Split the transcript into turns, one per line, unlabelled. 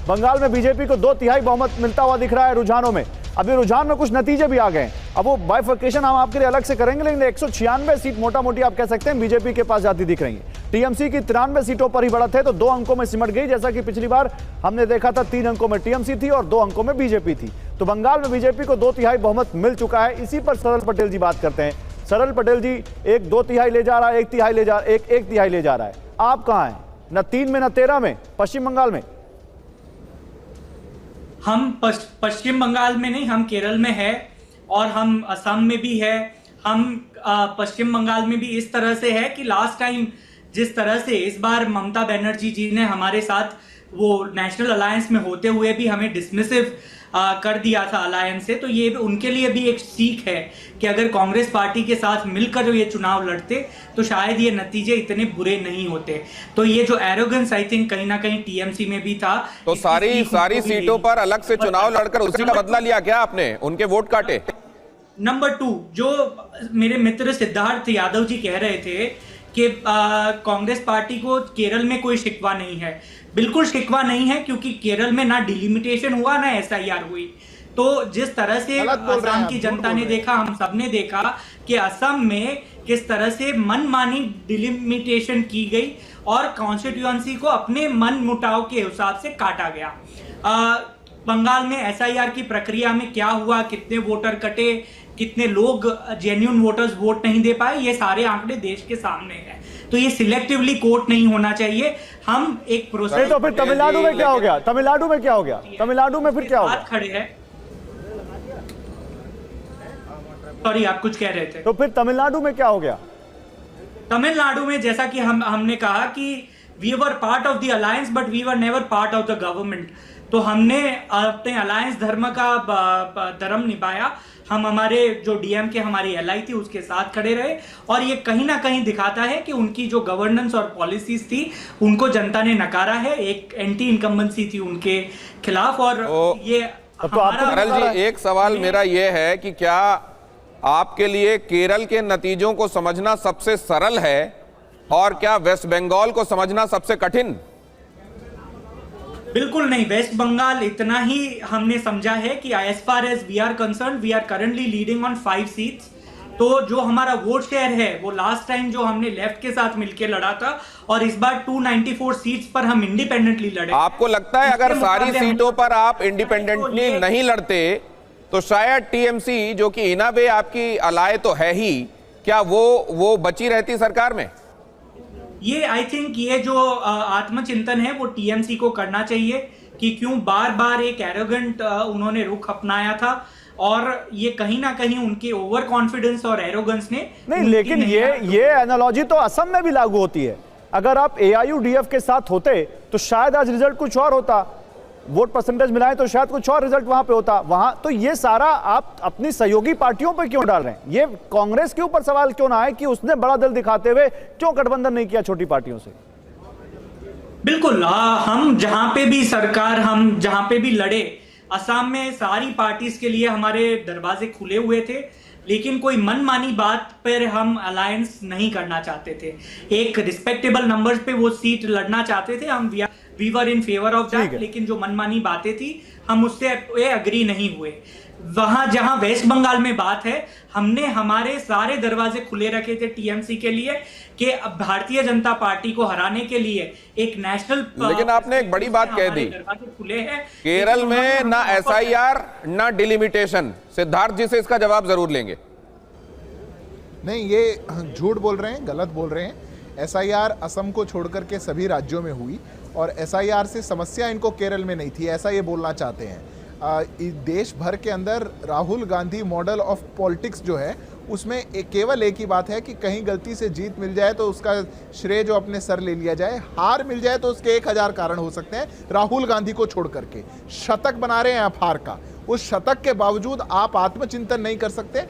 बंगाल में बीजेपी को 2/3 बहुमत मिलता हुआ दिख रहा है रुझानों में। अभी रुझान में कुछ नतीजे भी आ गए। अब वो बाइफर्केशन हम आपके लिए अलग से करेंगे, लेकिन 196 सीट मोटा मोटी आप कह सकते हैं बीजेपी के पास जाती दिख रही है। टीएमसी की 93 सीटों पर ही बढ़त है, तो 2 अंकों में सिमट गई, जैसा कि पिछली बार हमने देखा था 3 अंकों में टीएमसी थी और 2 अंकों में बीजेपी थी। तो बंगाल में बीजेपी को 2/3 बहुमत मिल चुका है। इसी पर सरल पटेल जी बात करते हैं। सरल पटेल जी, 2/3 ले जा रहा है, 1/3 ले जा, 1/3 ले जा रहा है, आप कहां हैं? न 3 में न 13 में, पश्चिम बंगाल में।
हम पश्चिम बंगाल में नहीं, हम केरल में है और हम असम में भी है। हम पश्चिम बंगाल में भी इस तरह से है कि लास्ट टाइम जिस तरह से इस बार ममता बनर्जी जी ने हमारे साथ वो नेशनल अलायंस में होते हुए भी हमें डिसमिसिव कर दिया था अलायंस से, तो ये उनके लिए भी एक सीख है कि अगर कांग्रेस पार्टी के साथ मिलकर ये चुनाव लड़ते तो शायद ये नतीजे इतने बुरे नहीं होते। तो ये जो एरोगेंस आई थिंक कहीं ना कहीं टीएमसी में भी था।
तो सारी सीटों पर अलग से चुनाव लड़कर उसी का बदला लिया क्या आपने? उनके वोट काटे?
नंबर 2, जो मेरे मित्र सिद्धार्थ यादव जी कह रहे थे कि कांग्रेस पार्टी को केरल में कोई शिकवा नहीं है, बिल्कुल शिकवा नहीं है, क्योंकि केरल में ना डिलिमिटेशन हुआ ना एसआईआर हुई। तो जिस तरह से असम की जनता ने देखा, हम सब ने देखा कि असम में किस तरह से मनमानी डिलिमिटेशन की गई और कॉन्स्टिट्यूएंसी को अपने मन मुटाव के हिसाब से काटा गया। बंगाल में एसआईआर की प्रक्रिया में क्या हुआ, कितने वोटर कटे, कितने लोग जेन्युइन वोटर्स वोट नहीं दे पाए, ये सारे आंकड़े देश के सामने हैं। तो ये सिलेक्टिवली कोर्ट नहीं होना चाहिए। हम एक प्रोसेस।
तो फिर तमिलनाडु में क्या हो गया? तमिलनाडु में क्या हो गया? तमिलनाडु में फिर क्या हो गया?
खड़े हैं। सॉरी, आप कुछ कह रहे थे।
तो फिर तमिलनाडु में क्या हो गया?
तमिलनाडु में जैसा कि हमने कहा कि we were part of the alliance but we were never part of the government. तो हमने अपने अलायंस धर्म का धर्म निभाया। हम हमारे जो डीएम के हमारी एलआई थी उसके साथ खड़े रहे, और ये कहीं ना कहीं दिखाता है कि उनकी जो गवर्नेंस और पॉलिसीज थी उनको जनता ने नकारा है। एक एंटी इनकम्बेंसी थी उनके खिलाफ। और ये
सरल जी, एक सवाल मेरा ये है कि क्या आपके लिए केरल के नतीजों को समझना सबसे सरल है और क्या वेस्ट बंगाल को समझना सबसे कठिन?
बिल्कुल नहीं, वेस्ट बंगाल इतना ही हमने समझा है कि as far as we are concerned, we are currently leading on 5 seats. तो जो हमारा वोट शेयर है वो लास्ट टाइम जो हमने लेफ्ट के साथ मिलकर लड़ा था, और इस बार 294 सीट्स पर हम इंडिपेंडेंटली लड़े।
आपको लगता है अगर सारी सीटों पर आप इंडिपेंडेंटली नहीं लड़ते तो शायद टीएमसी, जो कि इन अ वे आपकी अलाय तो है ही, क्या वो बची रहती सरकार में?
ये आई थिंक ये जो आत्मचिंतन है वो टीएमसी को करना चाहिए कि क्यों बार बार एक एरोगेंट उन्होंने रुख अपनाया था, और ये कहीं ना कहीं उनके ओवर कॉन्फिडेंस और एरोगेंस ने
नहीं। लेकिन ये एनालॉजी तो असम में भी लागू होती है। अगर आप एआईयूडीएफ के साथ होते तो शायद आज रिजल्ट कुछ और होता, वोट परसेंटेज मिलाए तो शायद कुछ और रिजल्ट वहां पे होता। वहां तो ये सारा आप अपनी सहयोगी पार्टियों पे क्यों डाल रहे हैं? ये कांग्रेस के ऊपर सवाल क्यों ना है कि उसने बड़ा दिल दिखाते हुए क्यों गठबंधन नहीं किया छोटी पार्टियों से?
बिल्कुल, हम जहां पे भी सरकार, हम जहां पे भी लड़े, असम में सारी पार्टीज के लिए हमारे दरवाजे खुले हुए थे, लेकिन कोई मनमानी बात पर हम अलायंस नहीं करना चाहते थे। एक रिस्पेक्टेबल नंबर्स पे वो सीट लड़ना चाहते थे। हम we were in favour of that, लेकिन जो मनमानी बातें थी हम उससे अग्री नहीं हुए। वहां जहां वेस्ट बंगाल में बात है, हमने हमारे सारे दरवाजे खुले रखे थे टीएमसी के लिए कि भारतीय जनता पार्टी को हराने के लिए एक नेशनल।
लेकिन आपने एक बड़ी बात कह दी,
दरवाजे खुले हैं
केरल में ना एसआईआर ना डिलिमिटेशन। सिद्धार्थ जी से इसका जवाब जरूर लेंगे।
नहीं, ये झूठ बोल रहे हैं, गलत बोल रहे हैं। एसआईआर असम को छोड़कर के सभी राज्यों में हुई और एसआईआर से समस्या इनको केरल में नहीं थी, ऐसा ये बोलना चाहते हैं। देश भर के अंदर Rahul Gandhi model of politics जो है उसमें केवल एक ही बात है कि कहीं गलती से जीत मिल जाए तो उसका श्रेय जो अपने सर ले लिया जाए, हार मिल जाए तो उसके 1000 कारण हो सकते हैं। राहुल गांधी को छोड़ करके शतक बना रहे हैं आप हार का, उस शतक के बावजूद आप आत्मचिंतन नहीं कर सकते।